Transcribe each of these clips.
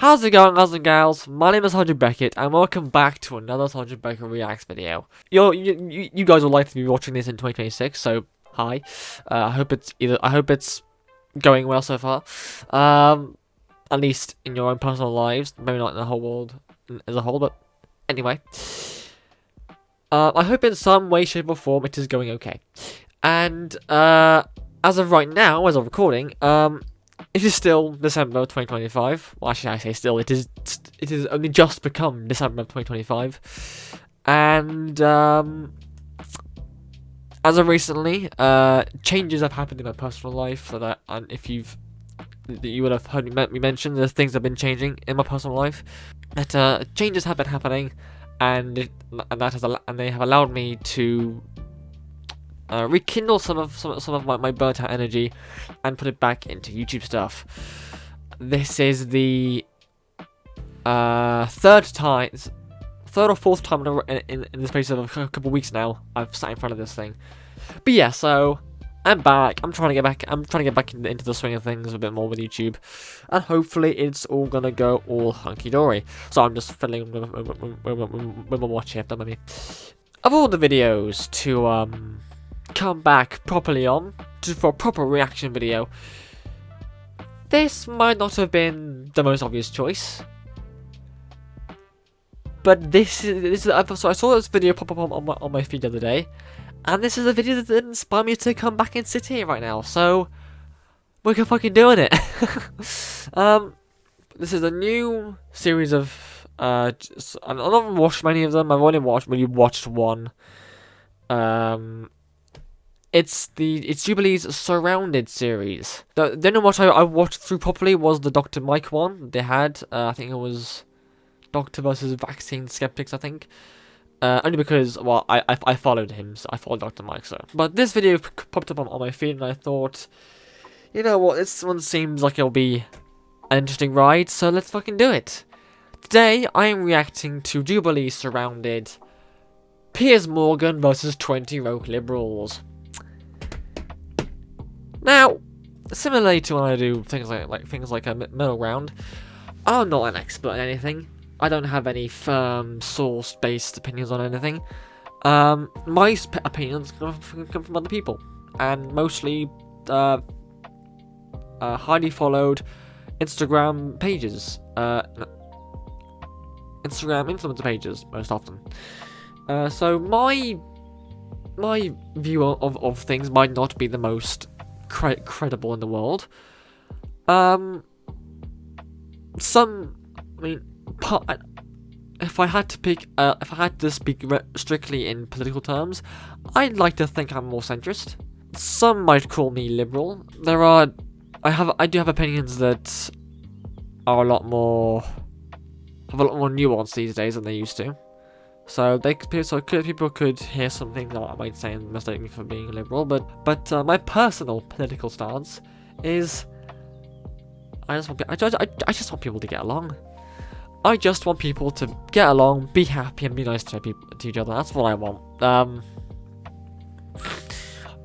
How's it going, guys and gals? My name is Beckett, and welcome back to another Beckett Reacts video. You guys would like to be watching this in 2026, so hi. I hope it's going well so far. At least in your own personal lives, maybe not in the whole world as a whole, but anyway. I hope in some way, shape, or form it is going okay. And as of right now, as of recording, it is still December 2025. Well, actually, I say still. It is only just become December 2025, and as of recently, changes have happened in my personal life. So that, and if you would have heard me mention, there's things have been changing in my personal life. That changes have been happening, and they have allowed me to rekindle some of my burnt out energy and put it back into YouTube stuff. This is the third or fourth time in the space of a couple weeks now I've sat in front of this thing. But yeah, so I'm back. I'm trying to get back into the swing of things a bit more with YouTube, and hopefully it's all gonna go all hunky dory. So I'm just fiddling with my watch here. Maybe of all the videos to come back properly on for a proper reaction video, this might not have been the most obvious choice, but this is so I saw this video pop up on my feed the other day, and this is a video that inspired me to come back and sit here right now. So we're fucking doing it. This is a new series of I've not watched many of them. I've only watched one. It's Jubilee's Surrounded series. The only one I watched through properly was the Dr. Mike one they had. I think it was Doctor versus Vaccine Skeptics, I think. Only because, well, I followed him, so I followed Dr. Mike, so. But this video popped up on my feed, and I thought, you know what, this one seems like it'll be an interesting ride, so let's fucking do it. Today, I am reacting to Jubilee Surrounded, Piers Morgan versus 20 Rogue Liberals. Now, similarly to when I do things like a middle ground, I'm not an expert in anything. I don't have any firm source-based opinions on anything. My opinions come from other people, and mostly highly followed Instagram pages, Instagram influencer pages most often. So my view of things might not be the most credible in the world. If I had to speak strictly in political terms, I'd like to think I'm more centrist. Some might call me liberal. I do have opinions that are a lot more nuanced these days than they used to. So people could hear something that I might say and mistake me for being liberal, but my personal political stance is I just want people to get along. I just want people to get along, be happy, and be nice to each other. That's what I want. I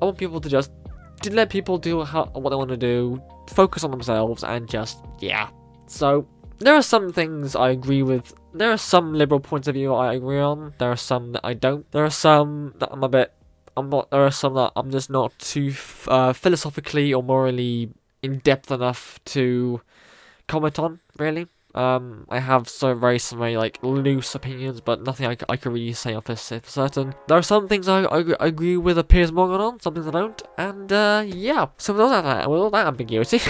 want people to let people do what they want to do, focus on themselves, and just, yeah. So there are some things I agree with. There are some liberal points of view I agree on. There are some that I don't. There are some that there are some that I'm just not too philosophically or morally in depth enough to comment on, really. I have some very like loose opinions, but nothing I could really say for certain. There are some things I agree with Piers Morgan on, some things I don't, and yeah. So with all that ambiguity,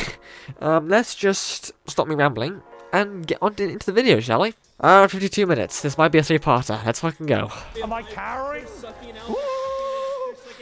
let's just stop me rambling and get on into the video, shall we? 52 minutes. This might be a three-parter. Let's fucking go. Am I carrying?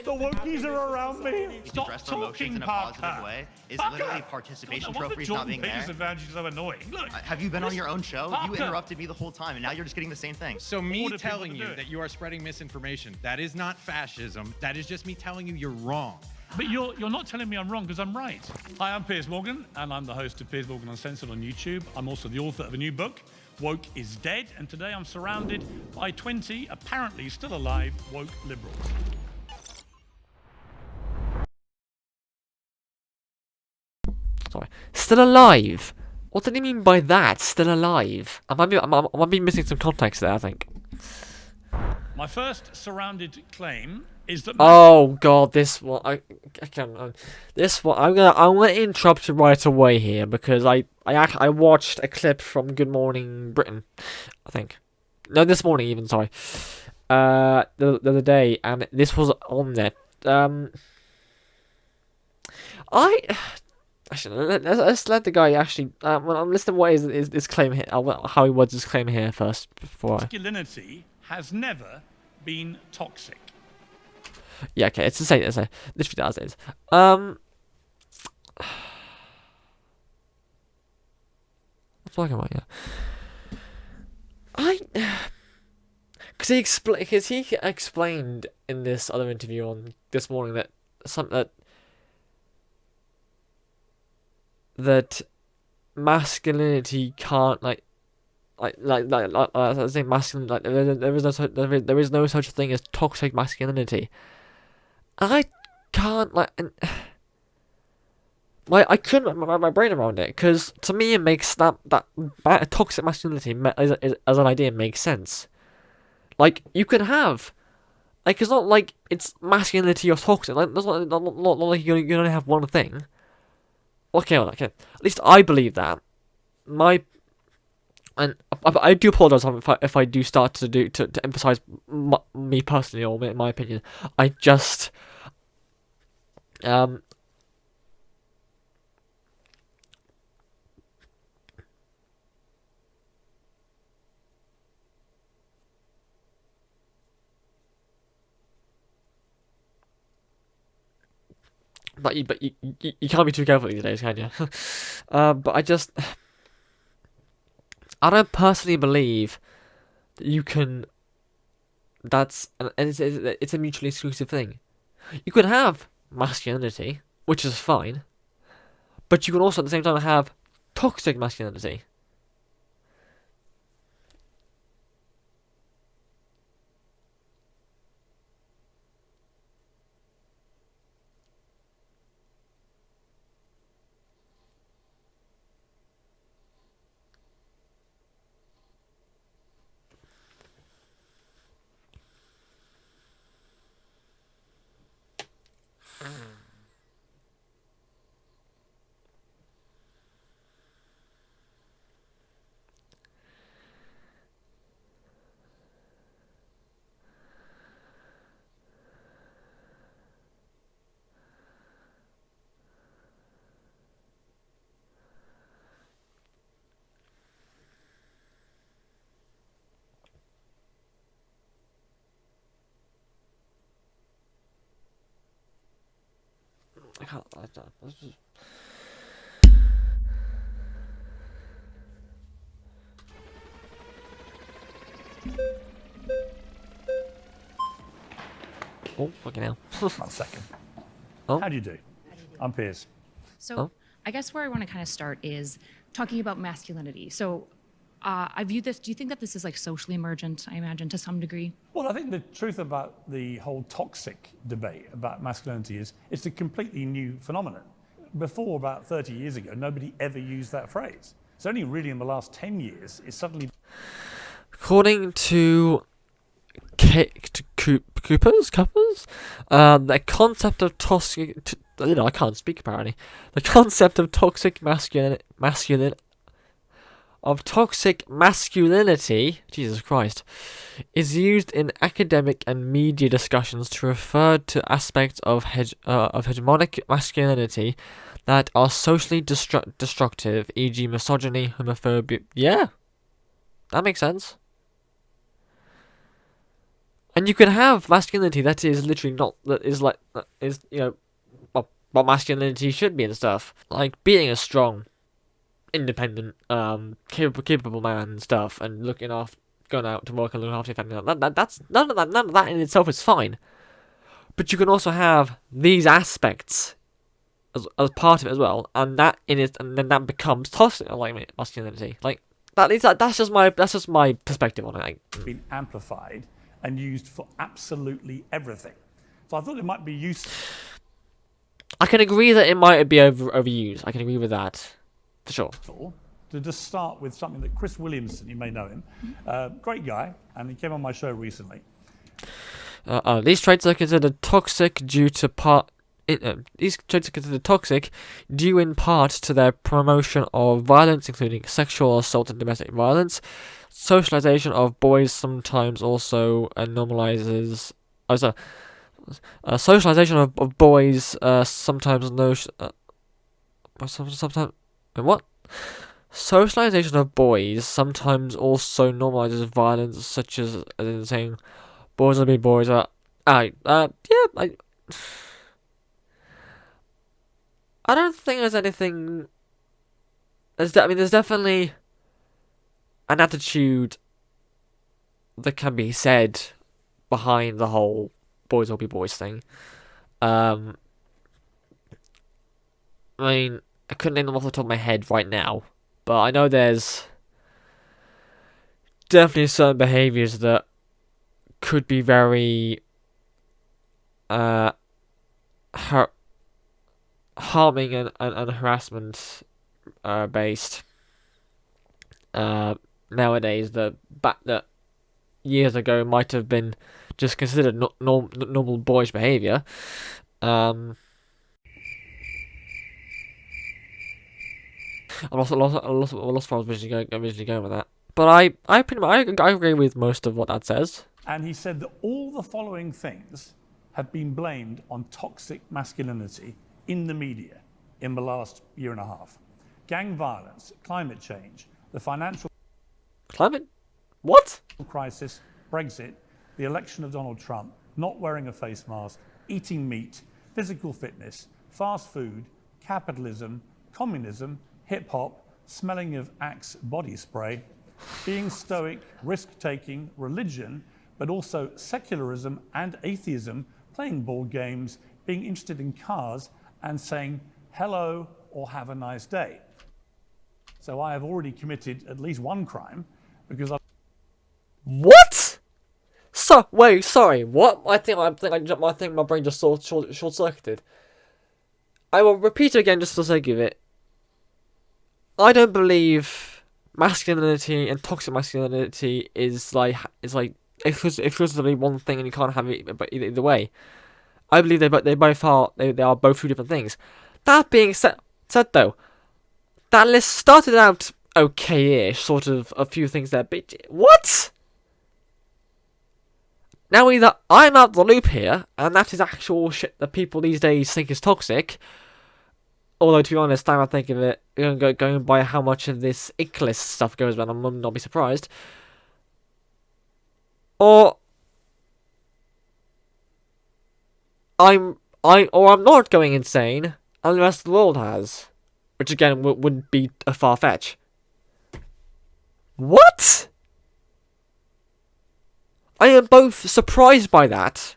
The Wokies are around me. Stop talking in a positive way. Is literally participation trophies not being there. Advantage is so annoying. Look, have you been on your own show? You interrupted me the whole time, and now you're just getting the same thing. So me telling you that you are spreading misinformation, that is not fascism. That is just me telling you you're wrong. But you're not telling me I'm wrong, because I'm right. Hi, I'm Piers Morgan, and I'm the host of Piers Morgan Uncensored on YouTube. I'm also the author of a new book, Woke is Dead, and today I'm surrounded by 20 apparently still alive woke liberals. Sorry. Still alive? What did he mean by that? Still alive? I might be missing some context there, I think. My first surrounded claim is that... Oh god, this one. I can't. This one. I'm gonna interrupt you right away here because I watched a clip from Good Morning Britain, I think. No, this morning even. Sorry. The other day, and this was on there. Actually, let's let the guy actually. Well, I'm listening to what is this claim here. How he words his claim here first before. Masculinity has never been toxic. Yeah, okay, it's the same. It's literally as it is. What's talking about? Yeah. Because he explained in this other interview on this morning that masculinity can't I was saying masculine, like there is no such thing as toxic masculinity. I can't I couldn't wrap my brain around it because to me it makes that toxic masculinity as an idea makes sense. Like you can have, like it's not like it's masculinity or toxic. Like that's not like you only have one thing. Okay, well, okay. At least I believe that. And I do apologize if I do start to emphasize me personally or my opinion. I just but you can't be too careful these days, can you? But I don't personally believe that you can. It's a mutually exclusive thing. You can have masculinity, which is fine, but you can also at the same time have toxic masculinity. I can't. Oh, fucking hell. 1 second. Oh. How do you do? I'm Piers. So I guess where I want to kind of start is talking about masculinity. So I view this, do you think that this is like socially emergent, I imagine, to some degree? Well, I think the truth about the whole toxic debate about masculinity is it's a completely new phenomenon. Before, about 30 years ago, nobody ever used that phrase. It's only really in the last 10 years it's suddenly... According to Coopers, the concept of toxic... I can't speak apparently. The concept of toxic masculinity, Jesus Christ, is used in academic and media discussions to refer to aspects of hegemonic masculinity that are socially destructive, e.g., misogyny, homophobia. Yeah, that makes sense. And you can have masculinity that is literally not, what masculinity should be and stuff, like being a strong, independent, capable man and stuff, and going out to work and looking after your family. That's none of that in itself is fine. But you can also have these aspects as part of it as well, and then that becomes toxic, like masculinity. Like that's just my perspective on it. been amplified and used for absolutely everything. So I thought it might be useful. I can agree that it might be overused. I can agree with that, for sure. to just start with something that Chris Williamson, you may know him, great guy, and he came on my show recently. These traits are considered toxic due to these traits are considered toxic due in part to their promotion of violence, including sexual assault and domestic violence. Socialization of boys sometimes also normalizes. Socialization of boys sometimes sometimes what? Socialization of boys sometimes also normalizes violence, such as in saying, "Boys will be boys." I don't think there's anything. There's definitely an attitude that can be said behind the whole "boys will be boys" thing. I mean, I couldn't name them off the top of my head right now, but I know there's definitely certain behaviours that could be very harming and harassment based nowadays that years ago might have been just considered normal boyish behaviour. I lost where I was originally going with that. But I agree with most of what that says. And he said that all the following things have been blamed on toxic masculinity in the media in the last year and a half. Gang violence, climate change, the financial crisis, Brexit, the election of Donald Trump, not wearing a face mask, eating meat, physical fitness, fast food, capitalism, communism, hip-hop, smelling of Axe body spray, being stoic, risk-taking, religion, but also secularism and atheism, playing board games, being interested in cars, and saying hello or have a nice day. So I have already committed at least one crime because I... What? So wait, sorry. What? I think my brain just short-circuited. I will repeat it again just for the sake of it. I don't believe masculinity and toxic masculinity is exclusively one thing, and you can't have it either way. I believe they both are both two different things. That being said though, that list started out okay-ish, sort of a few things there, but what? Now either I'm out the loop here, and that is actual shit that people these days think is toxic. Although, to be honest, now I think of it, going by how much of this ick list stuff goes around, I will not be surprised. Or I'm not going insane, and the rest of the world has, which again wouldn't be a far fetch. What? I am both surprised by that,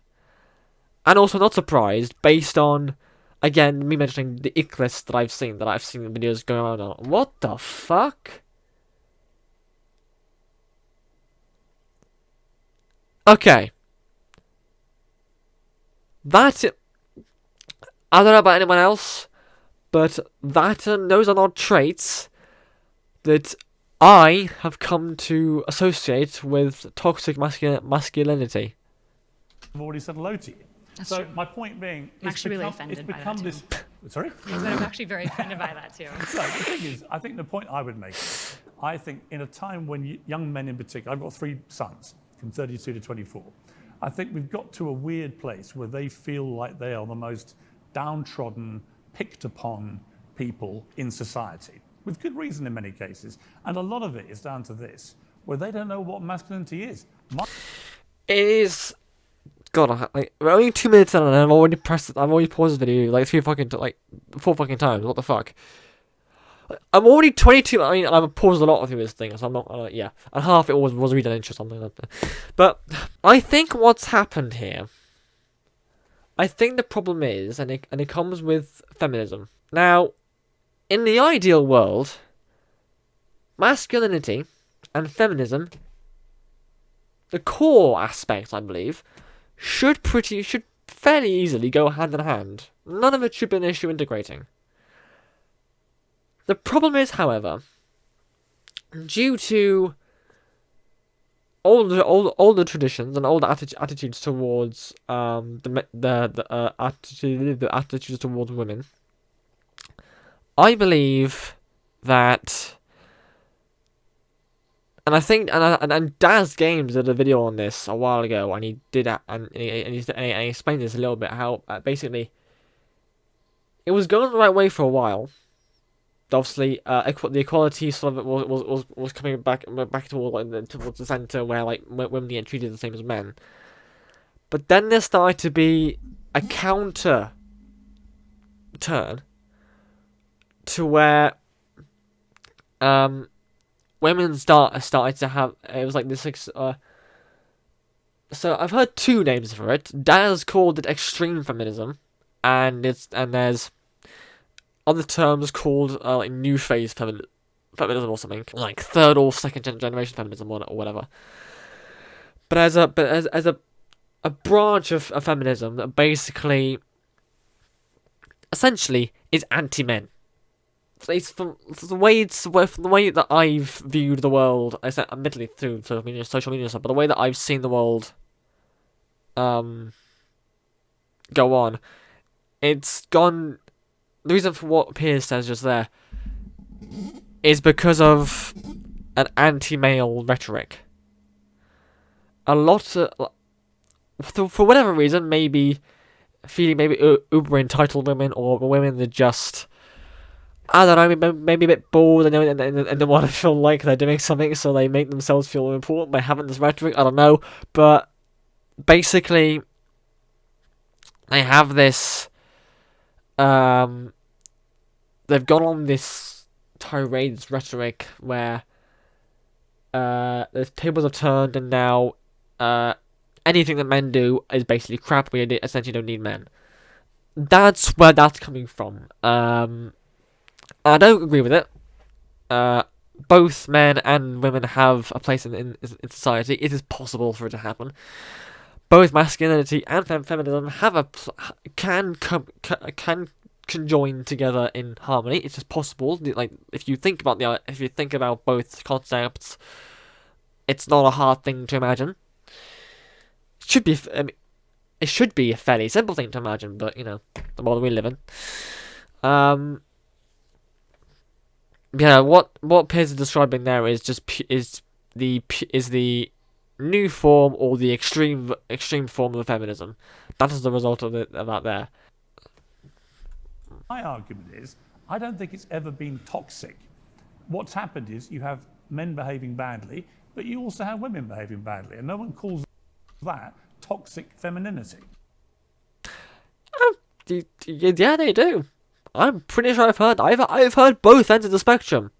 and also not surprised based on, again, me mentioning the ick list that I've seen videos going around on. What the fuck? Okay. I don't know about anyone else, but those are not traits that I have come to associate with toxic masculinity. I've already said hello to you. That's so true. my point being, I'm actually really offended by that too. Sorry? I'm actually very offended by that too. So the thing is, I think the point I would make, I think in a time when young men in particular, I've got 3 sons from 32 to 24. I think we've got to a weird place where they feel like they are the most downtrodden, picked upon people in society, with good reason in many cases. And a lot of it is down to this, where they don't know what masculinity is. It is... God, we're only 2 minutes in and I've already paused the video like 4 fucking times. What the fuck? I'm already 22. I mean, I've paused a lot through this thing, so I'm not. Yeah, and half it was reading inch or something like that. But I think what's happened here. I think the problem is, and it comes with feminism. Now, in the ideal world, masculinity and feminism, the core aspects, I believe, should fairly easily go hand in hand. None of it should be an issue integrating. The problem is, however, due to older traditions and older attitudes towards the attitudes towards women. I believe that, and I think, and Daz Games did a video on this a while ago, and he did he explained this a little bit, how basically it was going the right way for a while. Obviously, the equality sort of was coming back towards the center, where like women get treated the same as men. But then there started to be a counter turn to where women started to have, it was like this so I've heard two names for it. Daz called it extreme feminism, and there's other terms called like new phase feminism or something, like third or second generation feminism or whatever. But as a branch of feminism that basically, essentially, is anti-men. It's from the way that I've viewed the world, admittedly through social media stuff, but the way that I've seen the world go on, it's gone. The reason for what Piers says just there is because of an anti-male rhetoric. A lot of, for whatever reason, maybe feeling uber entitled women, or women that just, I don't know, maybe a bit bored and they want to feel like they're doing something, so they make themselves feel important by having this rhetoric. I don't know, but basically they have this. They've gone on this tirade, this rhetoric, where the tables have turned, and now anything that men do is basically crap. We essentially don't need men. That's where that's coming from. I don't agree with it. Both men and women have a place in society. It is possible for it to happen. Both masculinity and feminism have can conjoin together in harmony. It's just possible. Like if you think about both concepts, it's not a hard thing to imagine. It should be a fairly simple thing to imagine, but you know, the world we live in. What Piers is describing there is the new form, or the extreme form of feminism. That is the result of that there. My argument is, I don't think it's ever been toxic. What's happened is you have men behaving badly, but you also have women behaving badly, and no one calls that toxic femininity. Yeah, they do. I'm pretty sure I've heard both ends of the spectrum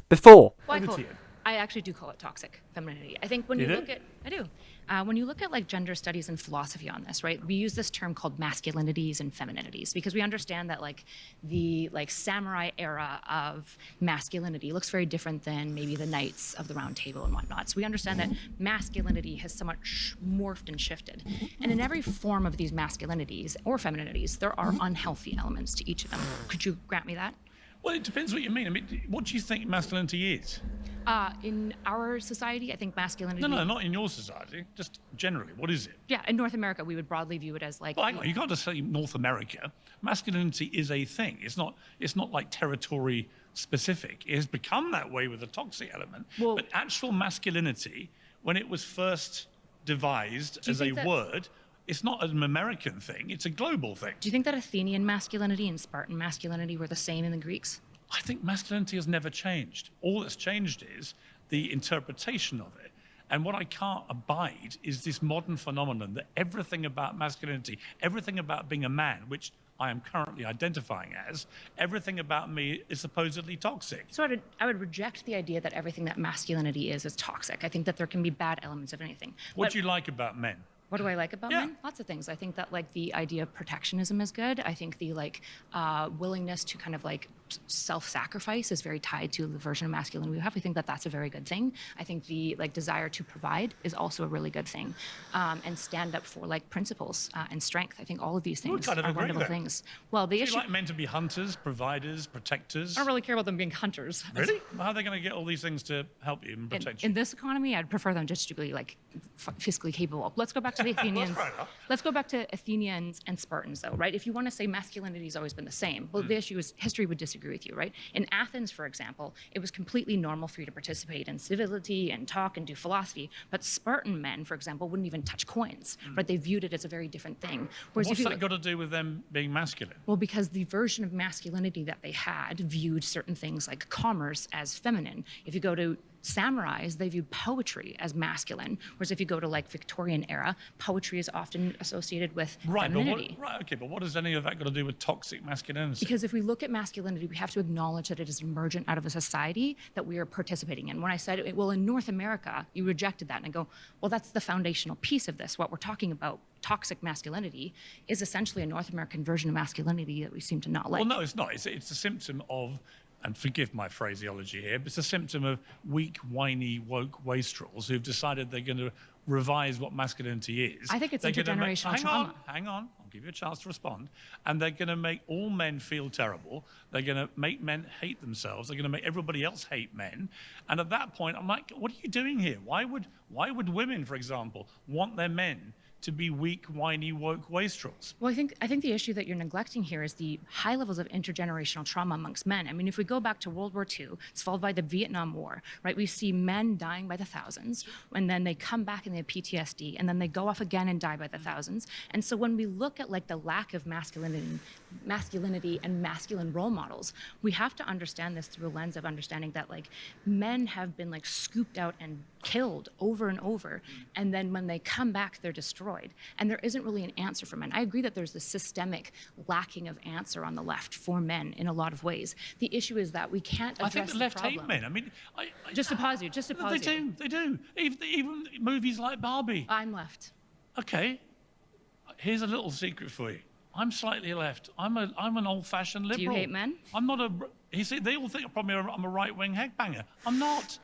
before. Well, I actually do call it toxic femininity. I think when you look at, I do. When you look at like gender studies and philosophy on this, right? We use this term called masculinities and femininities because we understand that like the samurai era of masculinity looks very different than maybe the knights of the round table and whatnot. So we understand that masculinity has somewhat morphed and shifted. And in every form of these masculinities or femininities, there are unhealthy elements to each of them. Could you grant me that? Well, it depends what you mean. I mean, what do you think masculinity is? In our society, I think masculinity... No, not in your society. Just generally, what is it? Yeah, in North America, we would broadly view it as like... Well, hang on, you can't just say North America. Masculinity is a thing. It's not like territory specific. It has become that way with a toxic element. Well, but actual masculinity, when it was first devised as a word, it's not an American thing. It's a global thing. Do you think that Athenian masculinity and Spartan masculinity were the same in the Greeks? I think masculinity has never changed. All that's changed is the interpretation of it. And what I can't abide is this modern phenomenon that everything about masculinity, everything about being a man, which I am currently identifying as, everything about me is supposedly toxic. So I would reject the idea that everything that masculinity is toxic. I think that there can be bad elements of anything. What do you like about men? What do I like about men? Lots of things. I think that like the idea of protectionism is good. I think the willingness to kind of like self-sacrifice is very tied to the version of masculinity we have. I think that that's a very good thing. I think the desire to provide is also a really good thing, and stand up for principles and strength. I think all of these things kind of are agree wonderful then. things. Well, the Do issue. you like men to be hunters, providers, protectors? I don't really care about them being hunters. Really? How are they going to get all these things to help you and protect you? In this economy, I'd prefer them just to be fiscally capable. Let's go back to the Athenians. fair enough. Let's go back to Athenians and Spartans, though, right? If you want to say masculinity has always been the same, well, the issue is history would disagree with you, right? In Athens, for example, it was completely normal for you to participate in civility and talk and do philosophy, but Spartan men, for example, wouldn't even touch coins, right? They viewed it as a very different thing. Whereas What's that got to do with them being masculine? well, because the version of masculinity that they had viewed certain things like commerce as feminine. If you go to samurais, they viewed poetry as masculine, whereas if you go to Victorian era, poetry is often associated with femininity. But what does any of that got to do with toxic masculinity? Because if we look at masculinity, we have to acknowledge that it is emergent out of a society that we are participating in. When I said, well, in North America, you rejected that, and I go, well, that's the foundational piece of this. What we're talking about, toxic masculinity, is essentially a North American version of masculinity that we seem to not like. Well, no, it's not. It's a symptom of, and forgive my phraseology here, but it's a symptom of weak, whiny, woke wastrels who've decided they're going to revise what masculinity is. I think it's They're gonna intergenerational trauma. Hang on. I'll give you a chance to respond. And they're going to make all men feel terrible. They're going to make men hate themselves. They're going to make everybody else hate men. And at that point, I'm like, what are you doing here? Why would women, for example, want their men to be weak, whiny, woke wastrels? Well, I think the issue that you're neglecting here is the high levels of intergenerational trauma amongst men. I mean, if we go back to World War II, it's followed by the Vietnam War, right? We see men dying by the thousands, and then they come back and they have PTSD, and then they go off again and die by the thousands. And so when we look at the lack of masculinity and masculine role models, we have to understand this through a lens of understanding that men have been scooped out and killed over and over, and then when they come back, they're destroyed. And there isn't really an answer for men. I agree that there's this systemic lacking of answer on the left for men in a lot of ways. The issue is that we can't address I think the left hate men. I mean, Just to pause you. They do. Even movies like Barbie. I'm left. Okay, here's a little secret for you. I'm slightly left. I'm an old-fashioned liberal. Do you hate men? I'm not a. You see, they all think probably I'm a right-wing headbanger. I'm not.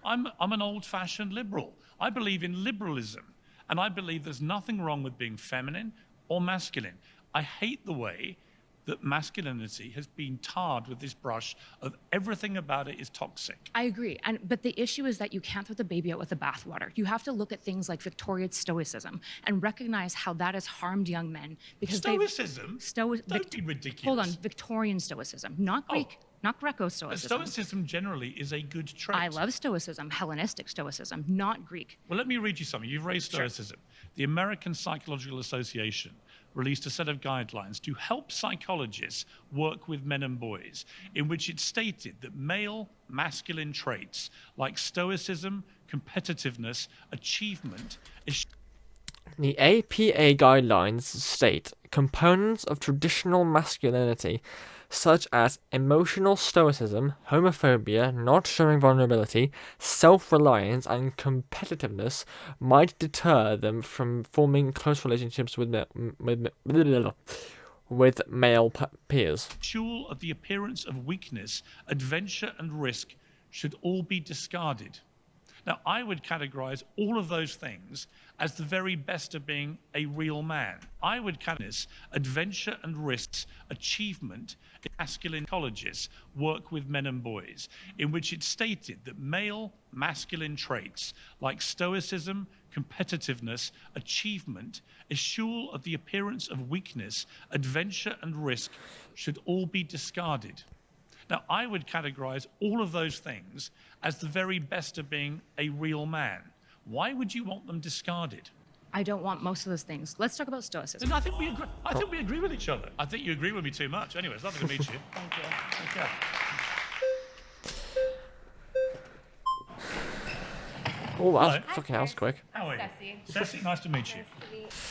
I'm an old-fashioned liberal. I believe in liberalism, and I believe there's nothing wrong with being feminine or masculine. I hate the way that masculinity has been tarred with this brush of everything about it is toxic. I agree. But the issue is that you can't throw the baby out with the bathwater. You have to look at things like Victorian Stoicism and recognize how that has harmed young men. Because Stoicism? Don't be ridiculous. Hold on, Victorian Stoicism, not Greek. Not Greco-Stoicism. Stoicism generally is a good trait. I love Stoicism, Hellenistic Stoicism, not Greek. Well, let me read you something. You've raised Stoicism. Sure. The American Psychological Association released a set of guidelines to help psychologists work with men and boys, in which it stated that male masculine traits like stoicism, competitiveness, achievement, The APA guidelines state components of traditional masculinity, such as emotional stoicism, homophobia, not showing vulnerability, self-reliance, and competitiveness, might deter them from forming close relationships with male peers. Jewel of the appearance of weakness, adventure, and risk should all be discarded. Now, I would categorize all of those things as the very best of being a real man. I would categorize adventure and risks, achievement, masculine colleges work with men and boys, in which it stated that male masculine traits like stoicism, competitiveness, achievement, eschewal of the appearance of weakness, adventure, and risk should all be discarded. Now, I would categorize all of those things as the very best of being a real man. Why would you want them discarded? I don't want most of those things. Let's talk about Stoicism. I think we agree. I think we agree with each other. I think you agree with me too much. Anyway, it's lovely to meet you. Thank you. Okay. Oh, that was Hello. fucking that was quick. How are you? Ceci. Ceci, nice to meet you.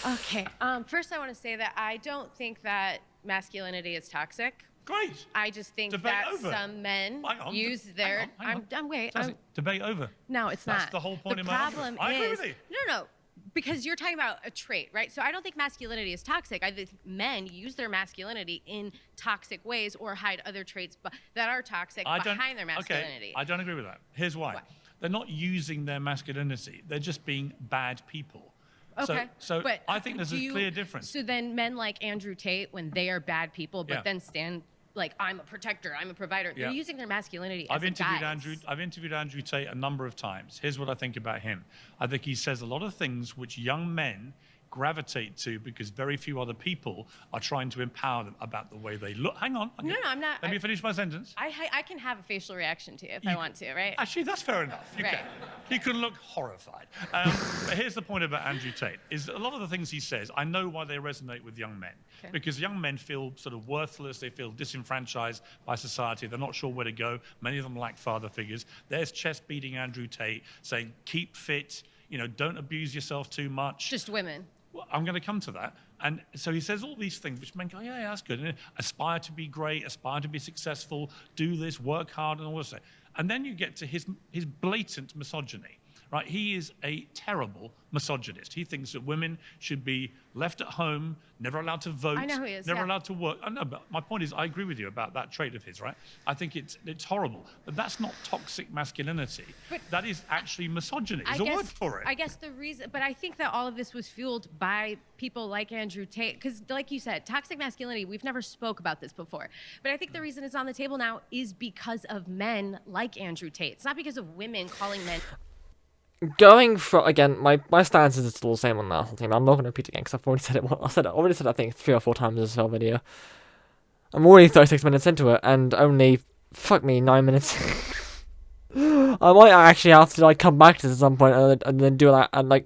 Okay. First, I want to say that I don't think that masculinity is toxic. Great. I just think Debate that over. some men Hang on, use hang their. on, hang on. I'm wait. Ceci, debate over. No, it's That's not. the whole point the of my argument. problem I agree is with you. no. because you're talking about a trait, right? So I don't think masculinity is toxic. I think men use their masculinity in toxic ways or hide other traits that are toxic behind their masculinity. Okay, I don't agree with that. Here's why. They're not using their masculinity. They're just being bad people. Okay. So but I think there's a clear difference. So then men like Andrew Tate, when they are bad people, but then stand like, I'm a protector, I'm a provider, they're using their masculinity as a guise. I've interviewed Andrew Tate a number of times. Here's what I think about him. I think he says a lot of things which young men gravitate to because very few other people are trying to empower them about the way they look. Hang on. No, I'm not. Let me finish my sentence. I can have a facial reaction to you if I want to, right? Actually, that's fair enough. You can. You can look horrified. But here's the point about Andrew Tate, is a lot of the things he says, I know why they resonate with young men. Okay. Because young men feel sort of worthless, they feel disenfranchised by society, they're not sure where to go. Many of them lack father figures. There's chest-beating Andrew Tate saying, keep fit, don't abuse yourself too much. Just women. I'm going to come to that. And so he says all these things which men go, yeah, that's good. And aspire to be great, aspire to be successful, do this, work hard, and all this. And then you get to his blatant misogyny, right? He is a terrible misogynist. He thinks that women should be left at home, never allowed to vote, I know who he is, never allowed to work. I know, but my point is, I agree with you about that trait of his, right? I think it's horrible. But that's not toxic masculinity. But that is actually misogyny. There's a word for it. I guess the reason, but I think that all of this was fueled by people like Andrew Tate, because like you said, toxic masculinity, we've never spoke about this before. But I think the reason it's on the table now is because of men like Andrew Tate. It's not because of women calling men. Going for, again, my stance is still the same on that whole thing. I'm not going to repeat it again because I've already said it. Already said I think 3 or 4 times in this whole video. I'm already 36 minutes into it and only, 9 minutes. I might actually have to come back to this at some point and then do that and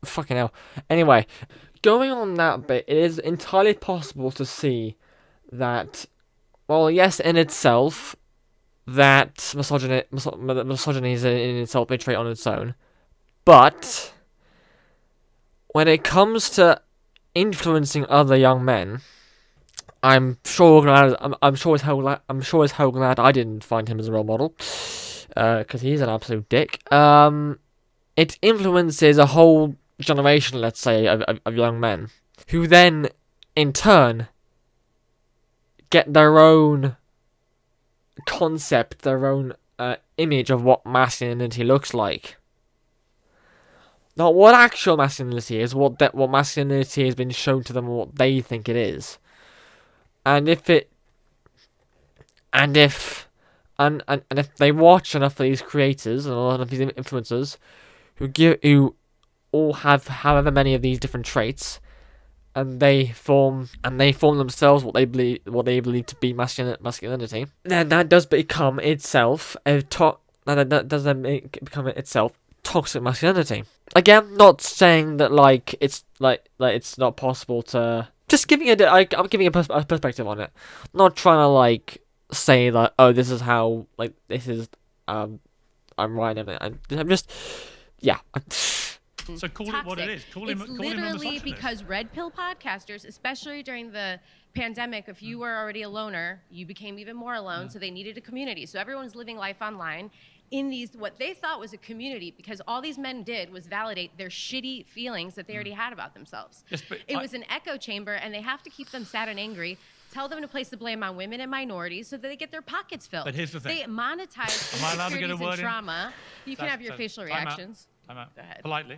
fucking hell. Anyway, going on that bit, it is entirely possible to see that, well, yes, in itself, that misogyny is in itself a trait on its own, but when it comes to influencing other young men, I'm sure as hell glad I didn't find him as a role model, because he's an absolute dick. It influences a whole generation, let's say, of young men, who then, in turn, get their own concept, their own image of what masculinity looks like. Not what actual masculinity is, what masculinity has been shown to them, and what they think it is. And if they watch enough of these creators and a lot of these influencers who all have however many of these different traits, and they form themselves what they believe to be masculinity, then that does become itself toxic masculinity. Again, not saying that it's not possible to, just giving it. I'm giving a perspective on it. Not trying to say that, oh, this is how this is I'm right and everything. I'm just So call toxic. it what it is. Call it's him literally because red pill podcasters, especially during the pandemic, if you were already a loner, you became even more alone. So they needed a community. So everyone's living life online in what they thought was a community, because all these men did was validate their shitty feelings that they already had about themselves. Yes, but it was an echo chamber, and they have to keep them sad and angry. Tell them to place the blame on women and minorities so that they get their pockets filled. But here's the thing. They monetize Am I allowed to get a insecurities word and in? trauma. You can have your facial reactions. Time out. Go ahead. Politely.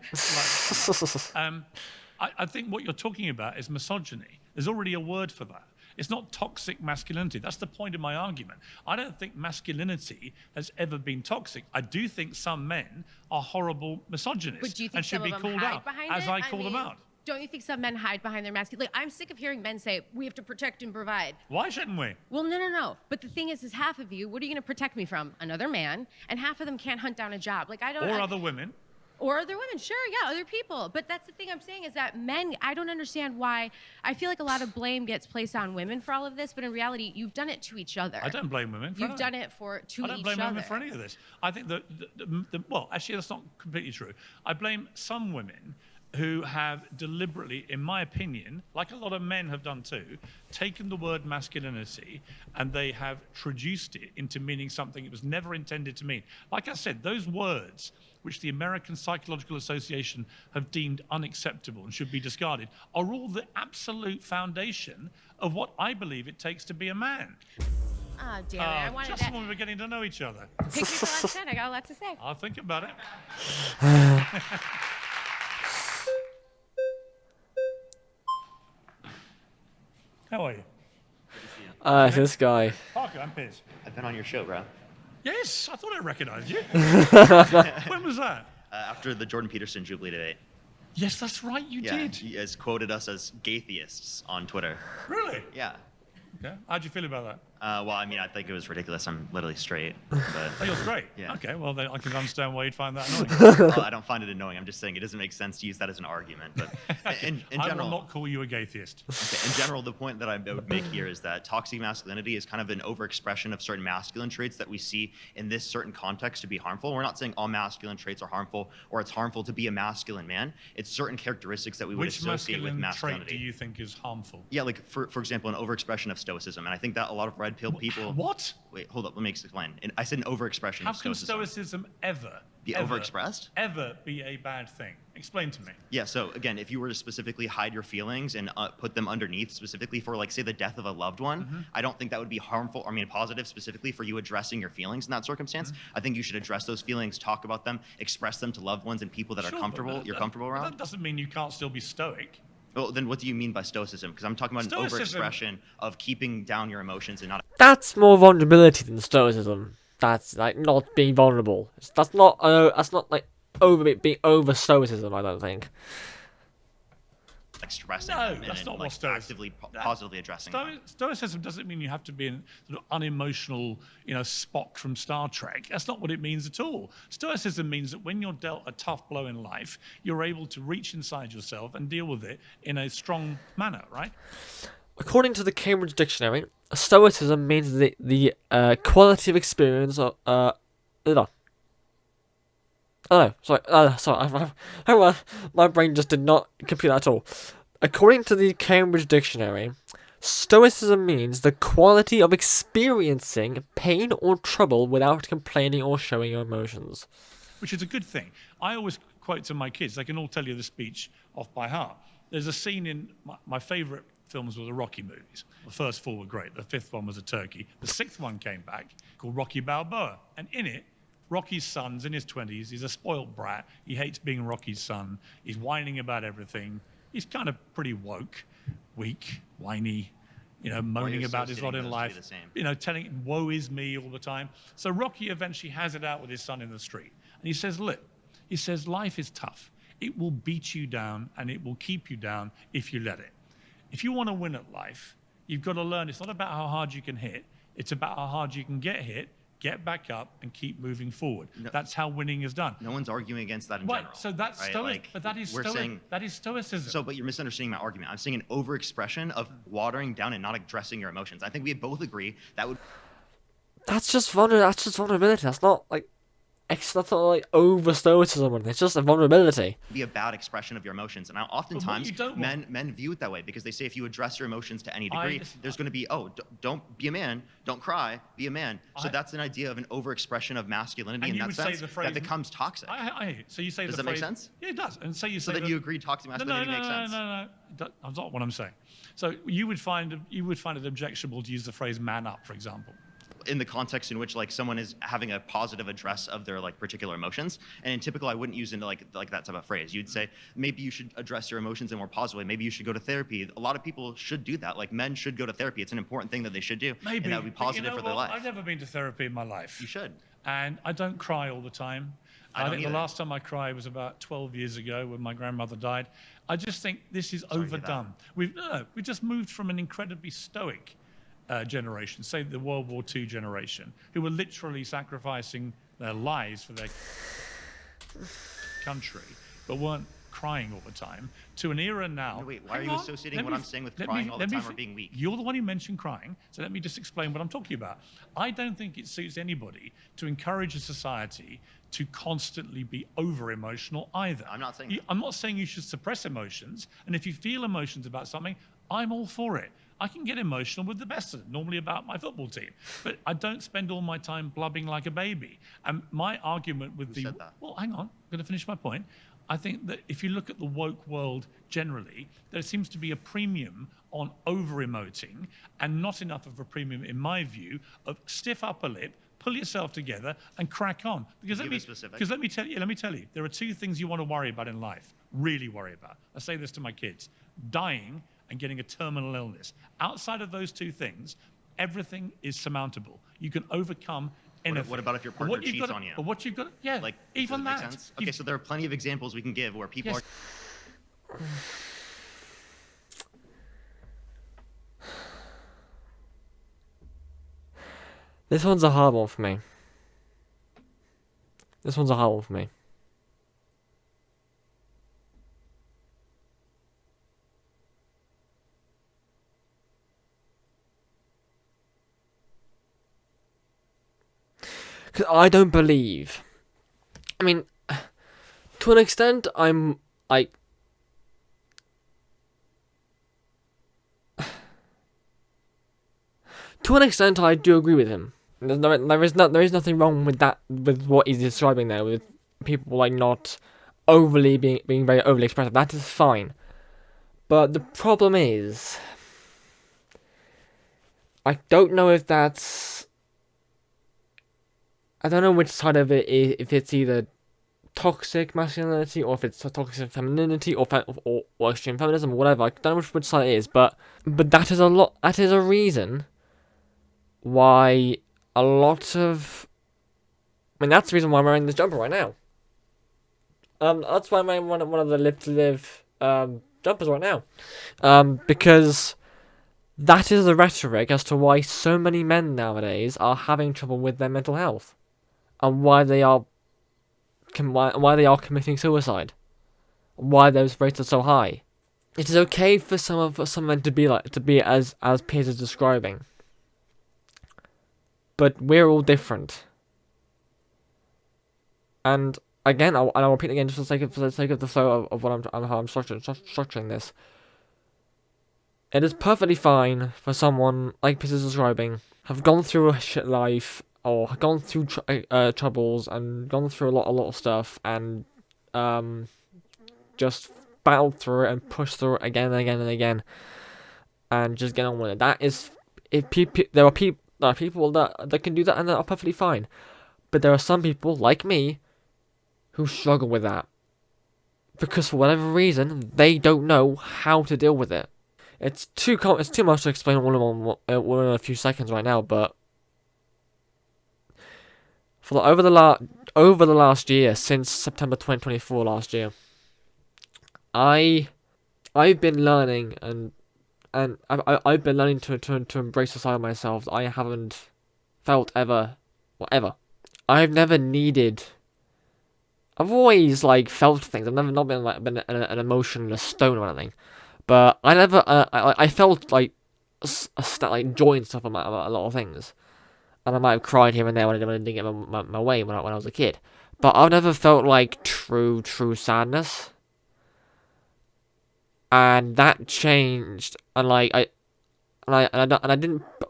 I think what you're talking about is misogyny. There's already a word for that. It's not toxic masculinity. That's the point of my argument. I don't think masculinity has ever been toxic. I do think some men are horrible misogynists But do you think and should some be of them called hide out, behind as it? I call them out. Don't you think some men hide behind their masculinity? I'm sick of hearing men say, we have to protect and provide. Why shouldn't we? Well, no. But the thing is half of you, what are you going to protect me from? Another man. And half of them can't hunt down a job. Or other women. Or other women, sure, yeah, other people. But that's the thing I'm saying is that men, I don't understand why. I feel like a lot of blame gets placed on women for all of this, but in reality, you've done it to each other. I don't blame women for You've done it to each other. I don't blame women for any of this. I think well, actually, that's not completely true. I blame some women who have deliberately, in my opinion, like a lot of men have done too, taken the word masculinity and they have traduced it into meaning something it was never intended to mean. Like I said, those words, which the American Psychological Association have deemed unacceptable and should be discarded, are all the absolute foundation of what I believe it takes to be a man. Oh, damn it. I wanted Just that. when we were getting to know each other. Take me for last 10. I got a lot to say. I'll think about it. How are you? It's this guy. Parker, I'm Piers. I've been on your show, bro. Yes, I thought I recognized you. When was that? After the Jordan Peterson Jubilee debate. Yes, that's right, you Yeah, did. he has quoted us as gaytheists on Twitter. Really? Yeah. Okay. How'd you feel about that? Well, I mean, I think it was ridiculous. I'm literally straight. But, Oh, yours great. Yeah. Okay, well, then I can understand why you'd find that annoying. well, I don't find it annoying. I'm just saying it doesn't make sense to use that as an argument. But in I general, will not call you a gaytheist. okay, in general, the point that I would make here is that toxic masculinity is kind of an overexpression of certain masculine traits that we see in this certain context to be harmful. We're not saying all masculine traits are harmful or it's harmful to be a masculine man. It's certain characteristics that we would Which associate with masculine masculinity. trait do you think is harmful? Yeah, like for example, an overexpression of stoicism, and I think that a lot of red pill people. What? Wait, hold up. Let me explain. And I said an overexpression How of can stoicism. stoicism ever Be ever, overexpressed? Ever be a bad thing? Explain to me. Yeah. So again, if you were to specifically hide your feelings and put them underneath, specifically for like say the death of a loved one, I don't think that would be harmful. I mean, positive specifically for you addressing your feelings in that circumstance. I think you should address those feelings, talk about them, express them to loved ones and people that Sure, are comfortable. but You're comfortable That around. doesn't mean you can't still be stoic. Well, then what do you mean by stoicism? Because I'm talking about an Stoicism- overexpression of keeping down your emotions and not. That's more vulnerability than stoicism. That's like not being vulnerable. That's not like being over stoicism. I don't think. Expressing No, them that's and not like what stoic- actively that- positively addressing them. Stoicism doesn't mean you have to be an sort of unemotional, Spock from Star Trek. That's not what it means at all. Stoicism means that when you're dealt a tough blow in life, you're able to reach inside yourself and deal with it in a strong manner, right? According to the Cambridge Dictionary, stoicism means the quality of experience of Oh no, sorry. My brain just did not compute that at all. According to the Cambridge Dictionary, stoicism means the quality of experiencing pain or trouble without complaining or showing your emotions. Which is a good thing. I always quote to my kids, they can all tell you the speech off by heart. There's a scene in my favorite films were the Rocky movies. The first four were great. The fifth one was a turkey. The sixth one came back called Rocky Balboa. And in it, Rocky's son's in his 20s. He's a spoilt brat. He hates being Rocky's son. He's whining about everything. He's kind of pretty woke, weak, whiny, moaning about his lot in life. Telling woe is me all the time. So Rocky eventually has it out with his son in the street. And he says, look, life is tough. It will beat you down and it will keep you down if you let it. If you want to win at life, you've got to learn it's not about how hard you can hit. It's about how hard you can get hit, get back up, and keep moving forward. No, that's how winning is done. No one's arguing against that in right, general. So that's right? stoic, but that is stoicism. So, but you're misunderstanding my argument. I'm saying an overexpression of watering down and not addressing your emotions. I think we both agree that would. That's just vulnerability. That's not like over stoicism. It's just a vulnerability. Be a bad expression of your emotions, and oftentimes men view it that way because they say if you address your emotions to any degree, there's going to be don't be a man, don't cry, be a man. So that's an idea of an overexpression of masculinity in that sense that becomes toxic. So you say does that make sense? Yeah, it does. And so you say. So then you agree toxic masculinity makes sense. No. That's not what I'm saying. So you would find it objectionable to use the phrase "man up," for example. In the context in which like someone is having a positive address of their like particular emotions, and in typical I wouldn't use into like that type of phrase. You'd say maybe you should address your emotions in a more positive way. Maybe you should go to therapy. A lot of people should do that. Like men should go to therapy. It's an important thing that they should do. Maybe, and that would be positive for their life. I've never been to therapy in my life. You should. And I don't cry all the time. I think the last time I cried was about 12 years ago when my grandmother died. I just think this is overdone. We've just moved from an incredibly stoic generation, say the World War II generation, who were literally sacrificing their lives for their country, but weren't crying all the time to an era now. No, wait, why are Hang you on, associating let what me- I'm saying with let crying me- all the let me time or fi- being weak? You're the one who mentioned crying, so let me just explain what I'm talking about. I don't think it suits anybody to encourage a society to constantly be over-emotional either. I'm not saying that. I'm not saying you should suppress emotions, and if you feel emotions about something, I'm all for it. I can get emotional with the best of them, normally about my football team, but I don't spend all my time blubbing like a baby. And my argument with Who said that? well, hang on, I'm going to finish my point. I think that if you look at the woke world generally, there seems to be a premium on over-emoting and not enough of a premium, in my view, of stiff upper lip, pull yourself together and crack on. Because Give us specifics. because let me tell you, there are two things you want to worry about in life, really worry about. I say this to my kids: dying and getting a terminal illness. Outside of those two things, everything is surmountable. You can overcome anything. What about if your But partner what you've cheats gotta- on you? But what you've got, yeah, Like, even does it make that. sense? Okay, so there are plenty of examples we can give where people Yes. are. This one's a hard one for me. This one's a hard one for me. Because I don't believe. I mean, to an extent, I'm like. To an extent, I do agree with him. There is nothing wrong with that, with what he's describing there, with people like not overly being very overly expressive. That is fine. But the problem is, I don't know if that's. I don't know which side of it is, if it's either toxic masculinity or if it's toxic femininity or extreme feminism or whatever. I don't know which side it is, but that is a reason why a lot of. I mean, that's the reason why I'm wearing this jumper right now. That's why I'm wearing one of the Live to Live jumpers right now. Because that is the rhetoric as to why so many men nowadays are having trouble with their mental health, and why they are committing suicide, why those rates are so high. It is okay for some men to be as Piers is describing, but we're all different. And again, I'll repeat again just for the sake of the flow of what how I'm structuring this. It is perfectly fine for someone like Piers is describing, have gone through a shit life, or have gone through troubles and gone through a lot of stuff, and just battled through it and pushed through it again and again and again, and just get on with it. That is, there are people that can do that and that are perfectly fine, but there are some people like me who struggle with that because for whatever reason they don't know how to deal with it. It's too much to explain all in a few seconds right now, but over the last year, since September 2024 last year, I've been learning and I've been learning to embrace a side of myself that I haven't felt ever. I've always felt things. I've never not been an emotionless stone or anything, but I never I felt joy and stuff about a lot of things, and I might have cried here and there when I didn't get my way when I was a kid, but I've never felt true sadness, and that changed, and I